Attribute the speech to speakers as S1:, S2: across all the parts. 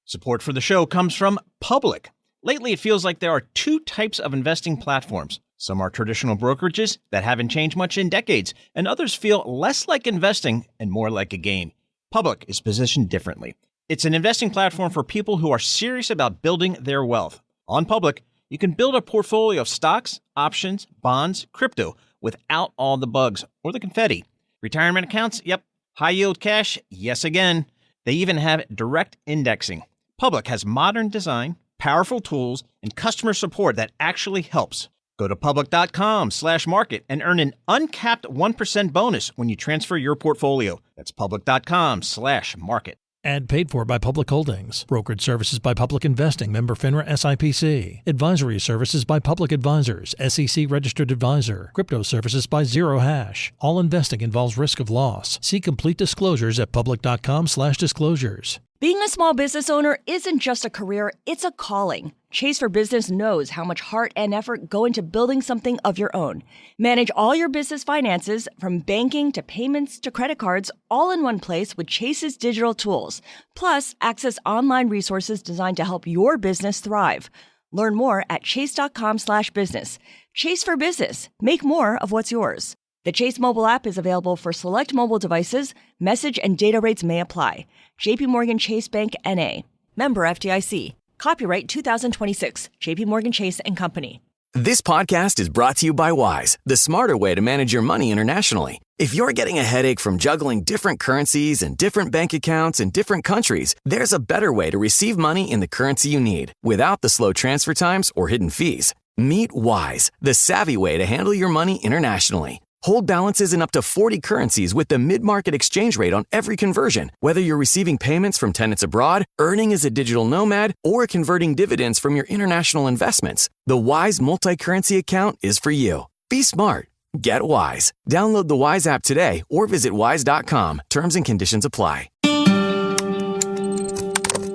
S1: Support for the show comes from Public. Lately, it feels like there are two types of investing platforms. Some are traditional brokerages that haven't changed much in decades, and others feel less like investing and more like a game. Public is positioned differently. It's an investing platform for people who are serious about building their wealth. On Public, you can build a portfolio of stocks, options, bonds, crypto without all the bugs or the confetti. Retirement accounts? Yep. High yield cash? Yes again. They even have direct indexing. Public has modern design, powerful tools, and customer support that actually helps. Go to public.com/market and earn an uncapped 1% bonus when you transfer your portfolio. That's public.com/market.
S2: Ad paid for by Public Holdings. Brokerage services by Public Investing. Member FINRA SIPC. Advisory services by Public Advisors. SEC registered advisor. Crypto services by Zero Hash. All investing involves risk of loss. See complete disclosures at public.com/disclosures.
S3: Being a small business owner isn't just a career, it's a calling. Chase for Business knows how much heart and effort go into building something of your own. Manage all your business finances, from banking to payments to credit cards, all in one place with Chase's digital tools. Plus, access online resources designed to help your business thrive. Learn more at chase.com/business. Chase for Business. Make more of what's yours. The Chase mobile app is available for select mobile devices. Message and data rates may apply. JP Morgan Chase Bank N.A. Member FDIC. Copyright 2026. JP Morgan Chase & Company.
S4: This podcast is brought to you by Wise, the smarter way to manage your money internationally. If you're getting a headache from juggling different currencies and different bank accounts in different countries, there's a better way to receive money in the currency you need without the slow transfer times or hidden fees. Meet Wise, the savvy way to handle your money internationally. Hold balances in up to 40 currencies with the mid-market exchange rate on every conversion, whether you're receiving payments from tenants abroad, earning as a digital nomad, or converting dividends from your international investments. The Wise multi-currency account is for you. Be smart. Get Wise. Download the Wise app today or visit wise.com. Terms and conditions apply.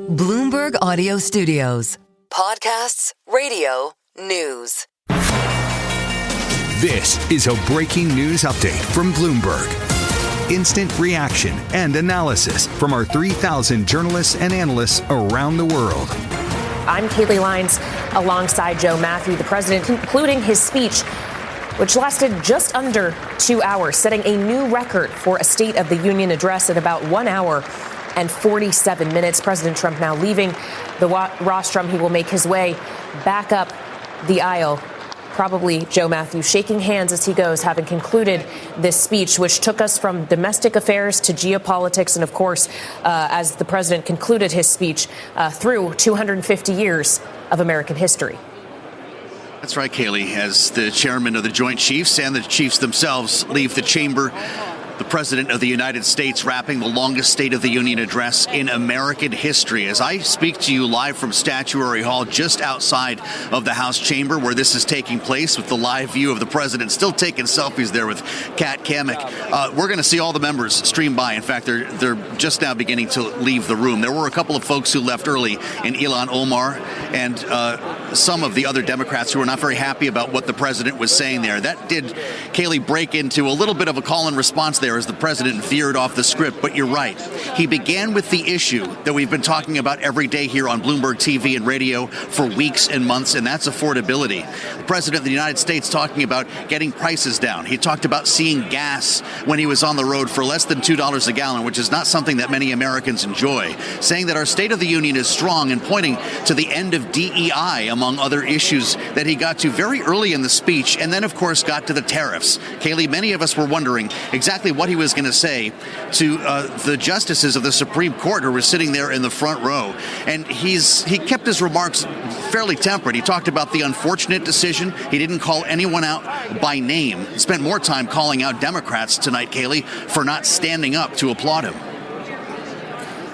S5: Bloomberg Audio Studios. Podcasts, radio, news.
S6: This is a breaking news update from Bloomberg. Instant reaction and analysis from our 3,000 journalists and analysts around the world.
S7: I'm Kaylee Lines alongside Joe Matthew, the president, concluding his speech, which lasted just under 2 hours, setting a new record for a State of the Union address at about 1 hour and 47 minutes. President Trump now leaving the rostrum. He will make his way back up the aisle. Probably Joe Matthew shaking hands as he goes, having concluded this speech, which took us from domestic affairs to geopolitics. And of course, as the president concluded his speech, through 250 years of American history.
S8: That's right, Kaylee. As the chairman of the Joint Chiefs and the chiefs themselves leave the chamber, the President of the United States wrapping the longest State of the Union address in American history. As I speak to you live from Statuary Hall, just outside of the House chamber where this is taking place, with the live view of the President still taking selfies there with Kat Kamek. We're going to see all the members stream by. In fact, they're just now beginning to leave the room. There were a couple of folks who left early, in Ilhan Omar and some of the other Democrats who were not very happy about what the President was saying there. That did, Kaylee, break into a little bit of a call and response there as the President veered off the script. But you're right. He began with the issue that we've been talking about every day here on Bloomberg TV and radio for weeks and months, and that's affordability. The President of the United States talking about getting prices down. He talked about seeing gas when he was on the road for less than $2 a gallon, which is not something that many Americans enjoy, saying that our State of the Union is strong and pointing to the end of DEI, among other issues that he got to very early in the speech, and then, of course, got to the tariffs. Kaylee, many of us were wondering exactly what he was going to say to the justices of the Supreme Court who were sitting there in the front row. And he kept his remarks fairly temperate. He talked about the unfortunate decision. He didn't call anyone out by name. He spent more time calling out Democrats tonight, Kaylee, for not standing up to applaud him.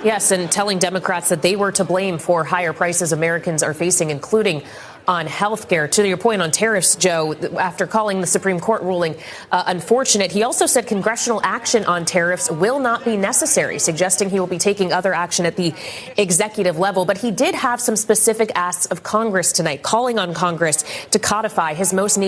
S7: Yes, and telling Democrats that they were to blame for higher prices Americans are facing, including on health care. To your point on tariffs, Joe, after calling the Supreme Court ruling unfortunate, he also said congressional action on tariffs will not be necessary, suggesting he will be taking other action at the executive level. But he did have some specific asks of Congress tonight, calling on Congress to codify his most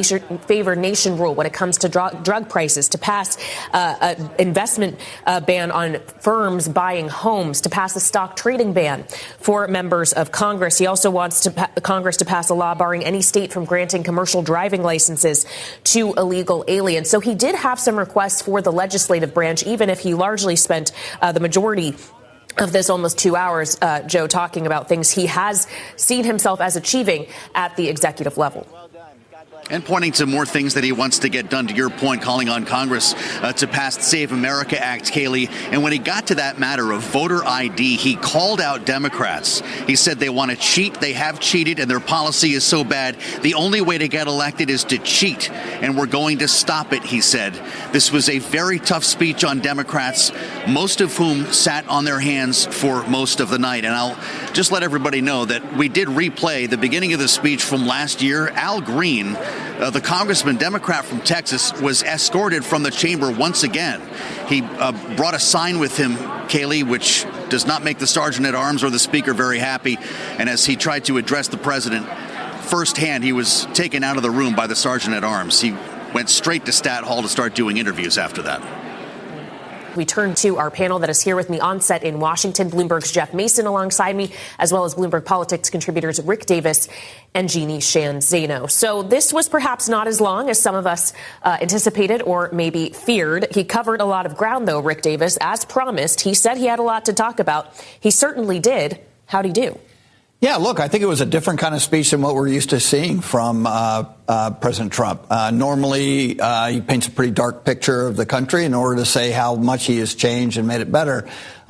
S7: favored nation rule when it comes to drug prices, to pass an investment ban on firms buying homes, to pass a stock trading ban for members of Congress. He also wants Congress to pass a law barring any state from granting commercial driving licenses to illegal aliens. So he did have some requests for the legislative branch, even if he largely spent the majority of this almost 2 hours, Joe, talking about things he has seen himself as achieving at the executive level.
S8: And pointing to more things that he wants to get done, to your point, calling on Congress to pass the Save America Act, Kayleigh. And when he got to that matter of voter ID, he called out Democrats. He said they want to cheat. They have cheated, and their policy is so bad. The only way to get elected is to cheat, and we're going to stop it, he said. This was a very tough speech on Democrats, most of whom sat on their hands for most of the night. And I'll just let everybody know that we did replay the beginning of the speech from last year. Al Green, the congressman, Democrat from Texas, was escorted from the chamber once again. He brought a sign with him, Kayleigh, which does not make the sergeant at arms or the speaker very happy. And as he tried to address the president firsthand, he was taken out of the room by the sergeant at arms. He went straight to Stat Hall to start doing interviews after that.
S7: We turn to our panel that is here with me on set in Washington. Bloomberg's Jeff Mason alongside me, as well as Bloomberg Politics contributors Rick Davis and Jeannie Shanzano. So this was perhaps not as long as some of us anticipated or maybe feared. He covered a lot of ground, though, Rick Davis. As promised, he said he had a lot to talk about. He certainly did. How'd he do?
S9: Yeah, look, I think it was a different kind of speech than what we're used to seeing from President Trump. Normally, he paints a pretty dark picture of the country in order to say how much he has changed and made it better.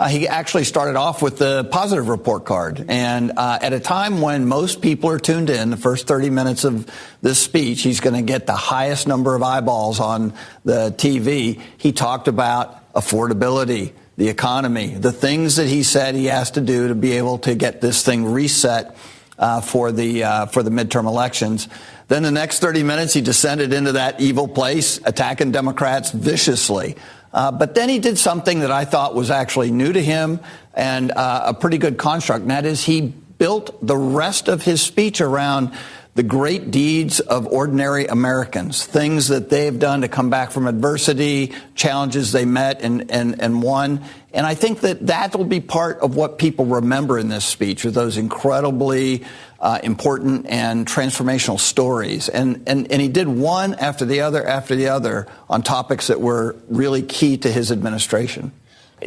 S9: He actually started off with the positive report card. And at a time when most people are tuned in, the first 30 minutes of this speech, he's going to get the highest number of eyeballs on the TV. He talked about affordability, the economy, the things that he said he has to do to be able to get this thing reset for the midterm elections. Then the next 30 minutes, he descended into that evil place, attacking Democrats viciously. But then he did something that I thought was actually new to him and a pretty good construct, and that is he built the rest of his speech around the great deeds of ordinary Americans, things that they've done to come back from adversity, challenges they met and won. And I think that will be part of what people remember in this speech, are those incredibly important and transformational stories. And he did one after the other on topics that were really key to his administration.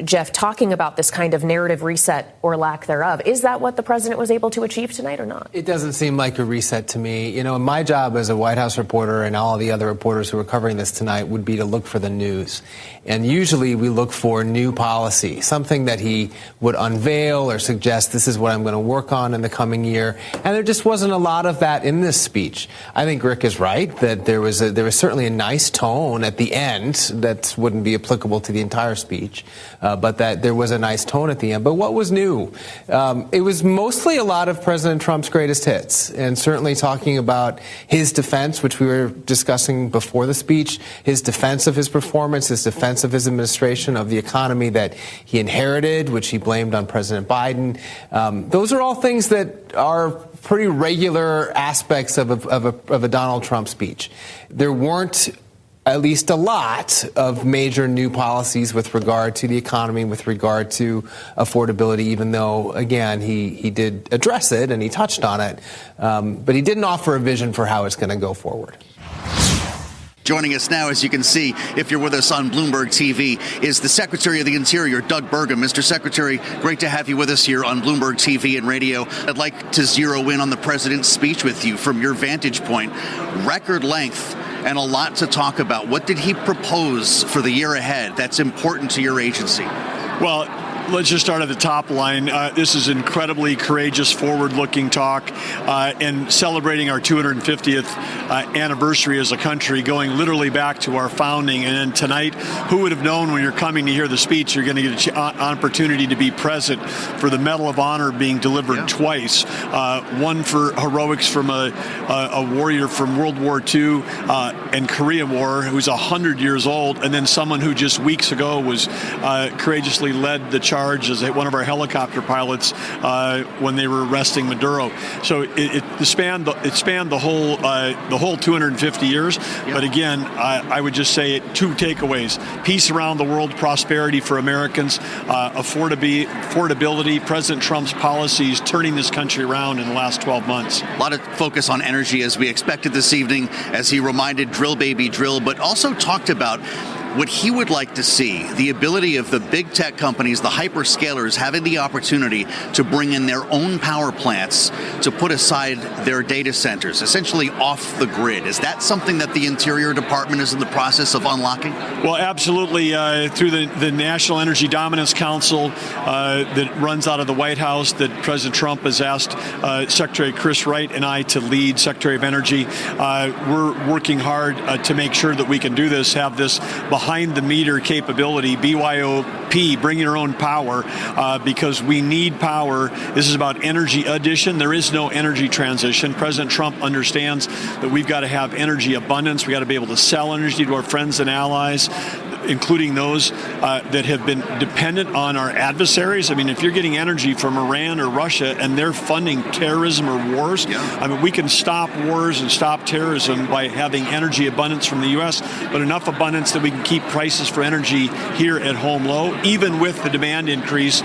S7: Jeff, talking about this kind of narrative reset or lack thereof, is that what the president was able to achieve tonight or not?
S10: It doesn't seem like a reset to me. You know, my job as a White House reporter and all the other reporters who are covering this tonight would be to look for the news. And usually we look for new policy, something that he would unveil or suggest this is what I'm going to work on in the coming year. And there just wasn't a lot of that in this speech. I think Rick is right that there was certainly a nice tone at the end that wouldn't be applicable to the entire speech. But that there was a nice tone at the end. But what was new? It was mostly a lot of President Trump's greatest hits, and certainly talking about his defense, which we were discussing before the speech, his defense of his performance, his defense of his administration, of the economy that he inherited, which he blamed on President Biden. Those are all things that are pretty regular aspects of a Donald Trump speech. There weren't at least a lot of major new policies with regard to the economy, with regard to affordability, even though, again, he did address it and he touched on it. But he didn't offer a vision for how it's going to go forward.
S8: Joining us now, as you can see, if you're with us on Bloomberg TV, is the Secretary of the Interior, Doug Burgum. Mr. Secretary, great to have you with us here on Bloomberg TV and radio. I'd like to zero in on the president's speech with you from your vantage point. Record length and a lot to talk about. What did he propose for the year ahead that's important to your agency?
S11: Well, Let's just start at the top line. This is incredibly courageous, forward-looking talk, and celebrating our 250th anniversary as a country, going literally back to our founding. And then tonight, who would have known when you're coming to hear the speech, you're going to get an opportunity to be present for the Medal of Honor being delivered twice. One for heroics from a warrior from World War II and Korea War, who's 100 years old, and then someone who just weeks ago was courageously led the charge as one of our helicopter pilots when they were arresting Maduro. So it spanned the whole 250 years. But again, I would just say two takeaways: peace around the world, prosperity for Americans, affordability. President Trump's policies turning this country around in the last 12 months.
S8: A lot of focus on energy, as we expected this evening, as he reminded drill baby drill, but also talked about what he would like to see, the ability of the big tech companies, the hyperscalers, having the opportunity to bring in their own power plants to put aside their data centers, essentially off the grid. Is that something that the Interior Department is in the process of unlocking?
S11: Well, absolutely. Through the National Energy Dominance Council that runs out of the White House, that President Trump has asked Secretary Chris Wright and I to lead, Secretary of Energy. We're working hard to make sure that we can do this, have this behind-the-meter capability, BYOP, bring your own power, because we need power. This is about energy addition. There is no energy transition. President Trump understands that we've got to have energy abundance. We've got to be able to sell energy to our friends and allies, including those that have been dependent on our adversaries. I mean, if you're getting energy from Iran or Russia and they're funding terrorism or wars, I mean, we can stop wars and stop terrorism by having energy abundance from the U.S., but enough abundance that we can keep prices for energy here at home low, even with the demand increase,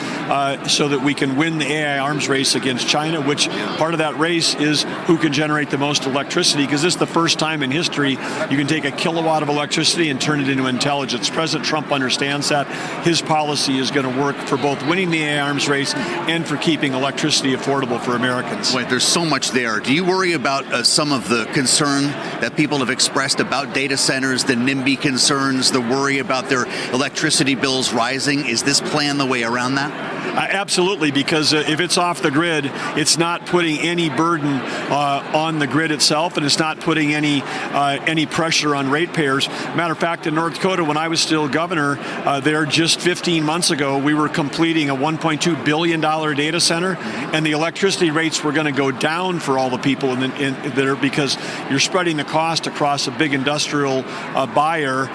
S11: so that we can win the AI arms race against China, which part of that race is who can generate the most electricity, because this is the first time in history you can take a kilowatt of electricity and turn it into intelligence. President Trump understands that. His policy is going to work for both winning the AI arms race and for keeping electricity affordable for Americans.
S8: Wait, there's so much there. Do you worry about some of the concern that people have expressed about data centers, the NIMBY concerns, the worry about their electricity bills rising? Is this plan the way around that?
S11: Absolutely, because if it's off the grid, it's not putting any burden on the grid itself, and it's not putting any pressure on ratepayers. Matter of fact, in North Dakota, when I was still governor there just 15 months ago, we were completing a $1.2 billion data center, and the electricity rates were going to go down for all the people there, because you're spreading the cost across a big industrial buyer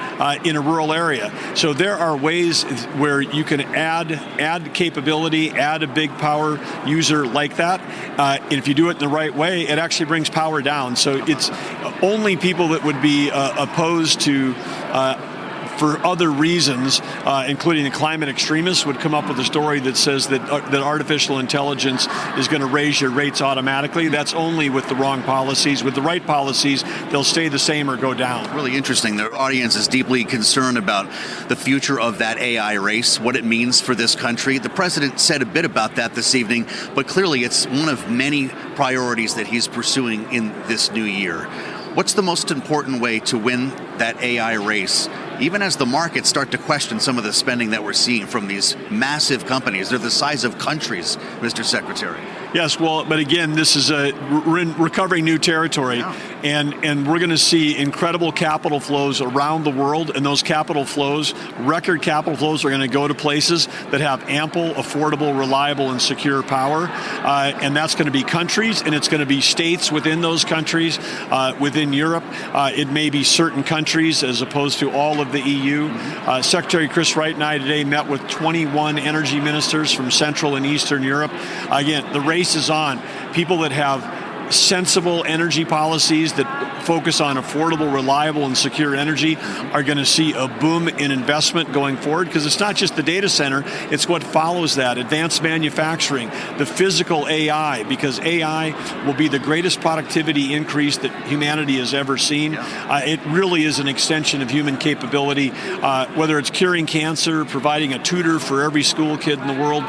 S11: in a rural area. So there are ways where you can add capability, add a big power user like that. And if you do it in the right way, it actually brings power down. So it's only people that would be opposed to for other reasons, including the climate extremists, would come up with a story that says that artificial intelligence is going to raise your rates automatically. That's only with the wrong policies. With the right policies, they'll stay the same or go down.
S8: Really interesting. The audience is deeply concerned about the future of that AI race, what it means for this country. The president said a bit about that this evening, but clearly it's one of many priorities that he's pursuing in this new year. What's the most important way to win that AI race, even as the markets start to question some of the spending that we're seeing from these massive companies? They're the size of countries, Mr. Secretary.
S11: Yes, well, but again, this is we're in recovering new territory, and we're going to see incredible capital flows around the world, and those capital flows, record capital flows, are going to go to places that have ample, affordable, reliable, and secure power, and that's going to be countries, and it's going to be states within those countries, within Europe. It may be certain countries as opposed to all of the EU. Secretary Chris Wright and I today met with 21 energy ministers from Central and Eastern Europe. Again, the race is on. People that have sensible energy policies that focus on affordable, reliable, and secure energy are going to see a boom in investment going forward, because it's not just the data center, it's what follows that: advanced manufacturing, the physical AI, because AI will be the greatest productivity increase that humanity has ever seen. It really is an extension of human capability, whether it's curing cancer, providing a tutor for every school kid in the world,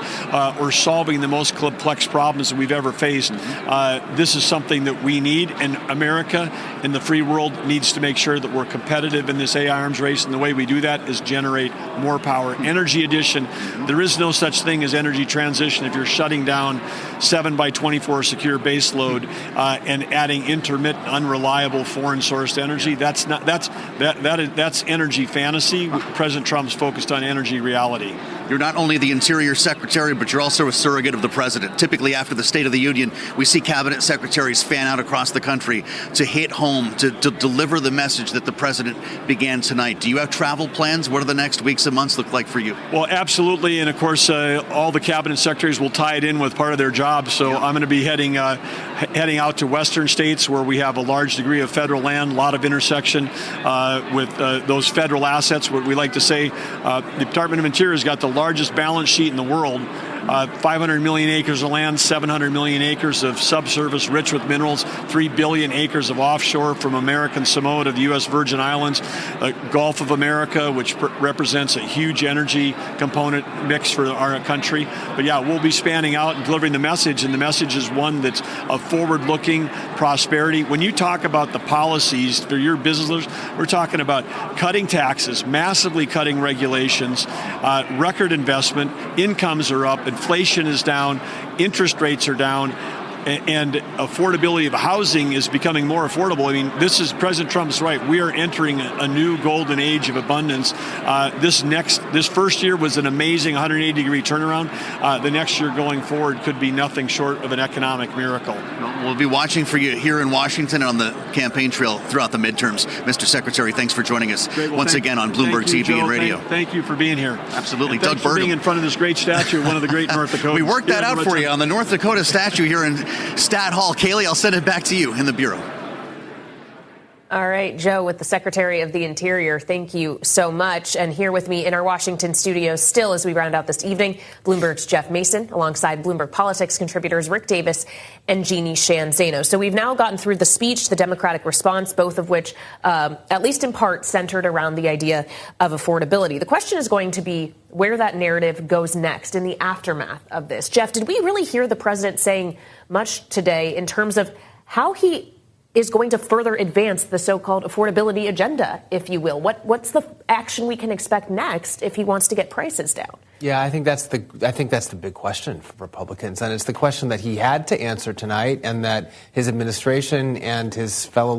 S11: or solving the most complex problems that we've ever faced. This is is something that we need, and America and the free world needs to make sure that we're competitive in this AI arms race, and the way we do that is generate more power. Energy addition, there is no such thing as energy transition if you're shutting down 7x24 secure base load and adding intermittent, unreliable, foreign-sourced energy. That's energy fantasy. President Trump's focused on energy reality.
S8: You're not only the Interior Secretary, but you're also a surrogate of the president. Typically, after the State of the Union, we see cabinet secretaries fan out across the country to hit home, to deliver the message that the president began tonight. Do you have travel plans? What do the next weeks and months look like for you?
S11: Well, absolutely. And of course, all the cabinet secretaries will tie it in with part of their job. So I'm going to be heading out to western states where we have a large degree of federal land, a lot of intersection with those federal assets. What we like to say, the Department of Interior has got the largest balance sheet in the world. 500 million acres of land, 700 million acres of subsurface rich with minerals, 3 billion acres of offshore from American Samoa to the U.S. Virgin Islands, Gulf of America, which represents a huge energy component mix for our country. But yeah, we'll be spanning out and delivering the message, and the message is one that's a forward-looking prosperity. When you talk about the policies for your businesses, we're talking about cutting taxes, massively cutting regulations, record investment, incomes are up, inflation is down, interest rates are down, and affordability of housing is becoming more affordable. I mean, President Trump's right. We are entering a new golden age of abundance. This first year was an amazing 180-degree turnaround. The next year going forward could be nothing short of an economic miracle.
S8: We'll be watching for you here in Washington and on the campaign trail throughout the midterms. Mr. Secretary, thanks for joining us once again on Bloomberg TV and radio.
S11: Thank you for being here.
S8: Absolutely.
S11: Doug Burgum. Being in front of this great statue of one of the great North Dakotans.
S8: We worked that out for you on the North Dakota statue here in Stat Hall. Kaylee, I'll send it back to you in the Bureau.
S7: All right, Joe, with the Secretary of the Interior, thank you so much. And here with me in our Washington studios still as we round out this evening, Bloomberg's Jeff Mason, alongside Bloomberg Politics contributors Rick Davis and Jeannie Shanzano. So we've now gotten through the speech, the Democratic response, both of which, at least in part, centered around the idea of affordability. The question is going to be where that narrative goes next in the aftermath of this. Jeff, did we really hear the president saying much today in terms of how he is going to further advance the so-called affordability agenda, if you will? What's the action we can expect next if he wants to get prices down?
S10: Yeah, I think that's the big question for Republicans, and it's the question that he had to answer tonight, and that his administration and his fellow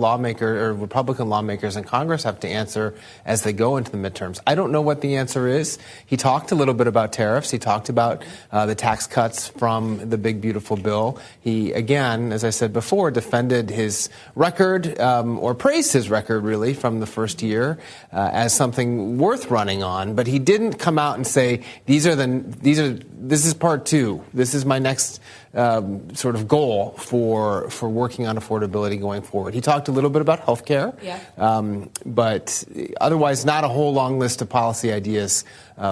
S10: Republican lawmakers in Congress have to answer as they go into the midterms. I don't know what the answer is. He talked a little bit about tariffs. He talked about the tax cuts from the big beautiful bill. He, again, as I said before, defended his record or praised his record really from the first year as something worth running on. But he didn't come out and say this is part two. This is my next sort of goal for working on affordability going forward. He talked a little bit about health care, but otherwise not a whole long list of policy ideas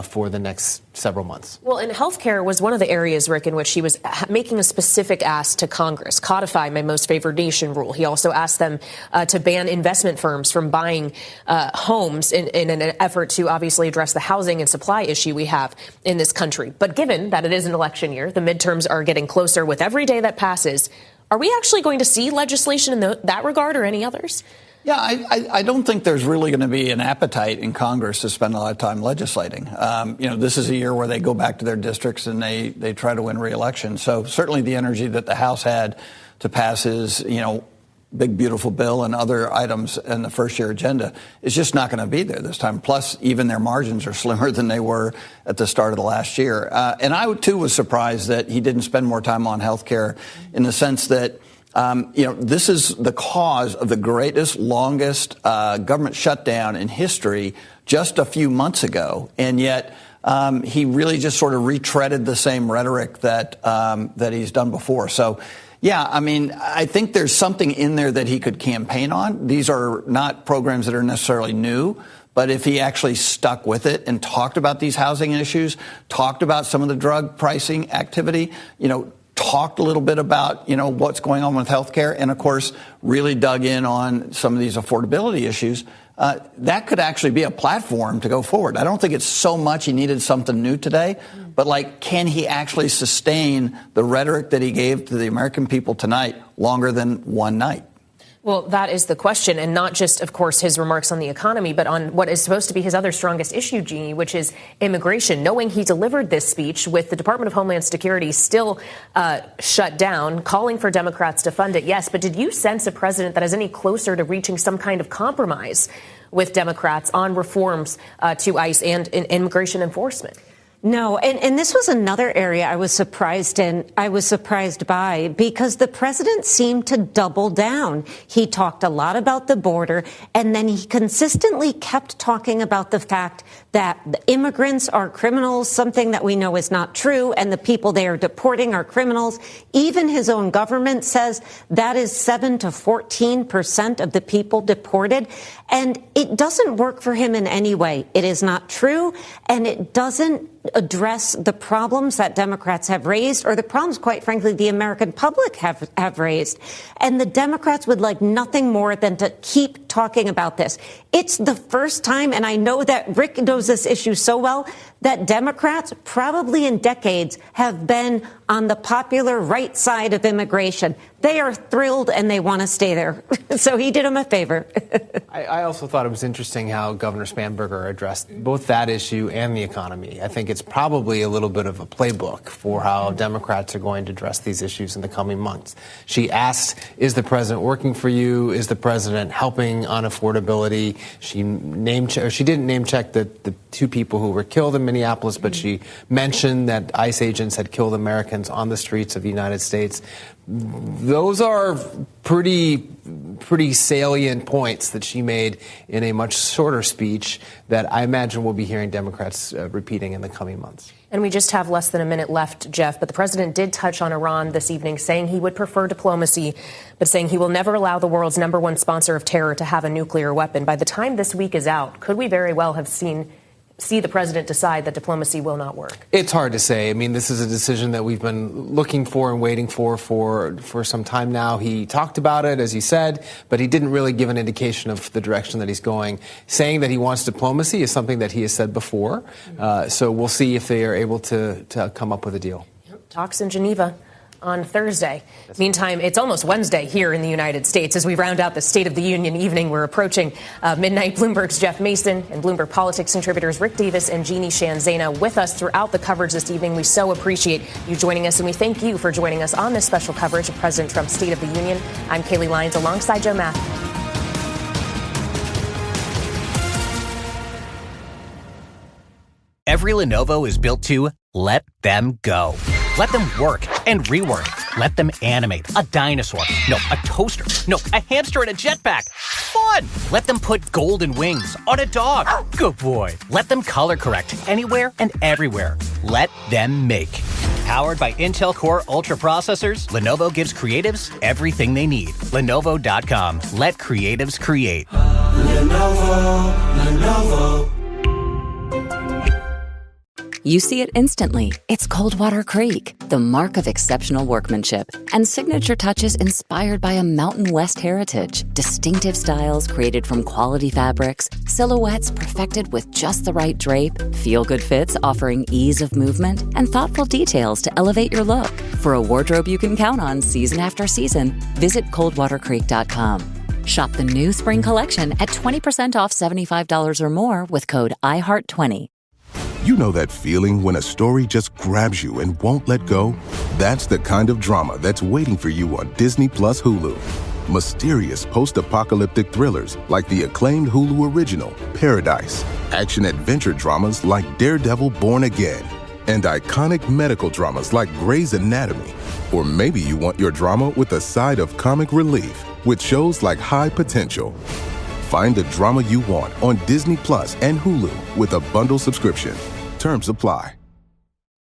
S10: for the next several months.
S7: Well, and health care was one of the areas, Rick, in which he was making a specific ask to Congress, codify my most favored nation rule. He also asked them to ban investment firms from buying homes in an effort to obviously address the housing and supply issue we have in this country. But given that it is an election year, the midterms are getting closer with every day that passes, are we actually going to see legislation in that regard or any others?
S9: Yeah, I don't think there's really going to be an appetite in Congress to spend a lot of time legislating. This is a year where they go back to their districts and they try to win re-election. So certainly the energy that the House had to pass his, big, beautiful bill and other items in the first year agenda is just not going to be there this time. Plus, even their margins are slimmer than they were at the start of the last year. And I, too, was surprised that he didn't spend more time on health care in the sense that this is the cause of the greatest, longest government shutdown in history just a few months ago. And yet he really just sort of retreaded the same rhetoric that he's done before. So, yeah, I think there's something in there that he could campaign on. These are not programs that are necessarily new. But if he actually stuck with it and talked about these housing issues, talked about some of the drug pricing activity, talked a little bit about, what's going on with healthcare, and of course, really dug in on some of these affordability issues, that could actually be a platform to go forward. I don't think it's so much he needed something new today, but can he actually sustain the rhetoric that he gave to the American people tonight longer than one night?
S7: Well, that is the question, and not just, of course, his remarks on the economy, but on what is supposed to be his other strongest issue, Jeannie, which is immigration. Knowing he delivered this speech with the Department of Homeland Security still shut down, calling for Democrats to fund it, yes, but did you sense a president that is any closer to reaching some kind of compromise with Democrats on reforms to ICE and immigration enforcement?
S12: No, and this was another area I was surprised by, because the president seemed to double down. He talked a lot about the border, and then he consistently kept talking about the fact that the immigrants are criminals, something that we know is not true, and the people they are deporting are criminals. Even his own government says that is 7 to 14% of the people deported, and it doesn't work for him in any way. It is not true, and it doesn't address the problems that Democrats have raised, or the problems, quite frankly, the American public have raised. And the Democrats would like nothing more than to keep talking about this. It's the first time, and I know that Rick knows this issue so well, that Democrats, probably in decades, have been on the popular right side of immigration. They are thrilled and they want to stay there. So he did them a favor.
S10: I also thought it was interesting how Governor Spanberger addressed both that issue and the economy. I think it's probably a little bit of a playbook for how Democrats are going to address these issues in the coming months. She asked, is the president working for you? Is the president helping on affordability? She didn't name check the two people who were killed in Minneapolis, but she mentioned that ICE agents had killed Americans on the streets of the United States. Those are pretty salient points that she made in a much shorter speech that I imagine we'll be hearing Democrats repeating in the coming months.
S7: And we just have less than a minute left, Jeff, but the president did touch on Iran this evening, saying he would prefer diplomacy, but saying he will never allow the world's #1 sponsor of terror to have a nuclear weapon. By the time this week is out, could we very well have see the president decide that diplomacy will not work?
S10: It's hard to say. I mean, this is a decision that we've been looking for and waiting for some time now. He talked about it, as you said, but he didn't really give an indication of the direction that he's going. Saying that he wants diplomacy is something that he has said before. So we'll see if they are able to come up with a deal.
S7: Talks in Geneva on Thursday. Meantime, it's almost Wednesday here in the United States. As we round out the State of the Union evening, we're approaching midnight. Bloomberg's Jeff Mason and Bloomberg Politics contributors Rick Davis and Jeannie Shanzana with us throughout the coverage this evening. We so appreciate you joining us, and we thank you for joining us on this special coverage of President Trump's State of the Union. I'm Kaylee Lyons alongside Joe Matthew.
S13: Every Lenovo is built to let them go. Let them work and rework. Let them animate a dinosaur. No, a toaster. No, a hamster in a jetpack. Fun! Let them put golden wings on a dog. Good boy. Let them color correct anywhere and everywhere. Let them make. Powered by Intel Core Ultra processors, Lenovo gives creatives everything they need. Lenovo.com. Let creatives create.
S14: Lenovo.
S15: You see it instantly. It's Coldwater Creek, the mark of exceptional workmanship and signature touches inspired by a Mountain West heritage. Distinctive styles created from quality fabrics, silhouettes perfected with just the right drape, feel-good fits offering ease of movement, and thoughtful details to elevate your look. For a wardrobe you can count on season after season, visit coldwatercreek.com. Shop the new spring collection at 20% off $75 or more with code IHEART20.
S16: You know that feeling when a story just grabs you and won't let go? That's the kind of drama that's waiting for you on Disney Plus Hulu. Mysterious post-apocalyptic thrillers like the acclaimed Hulu original, Paradise. Action-adventure dramas like Daredevil Born Again. And iconic medical dramas like Grey's Anatomy. Or maybe you want your drama with a side of comic relief with shows like High Potential. Find the drama you want on Disney Plus and Hulu with a bundle subscription. Terms apply.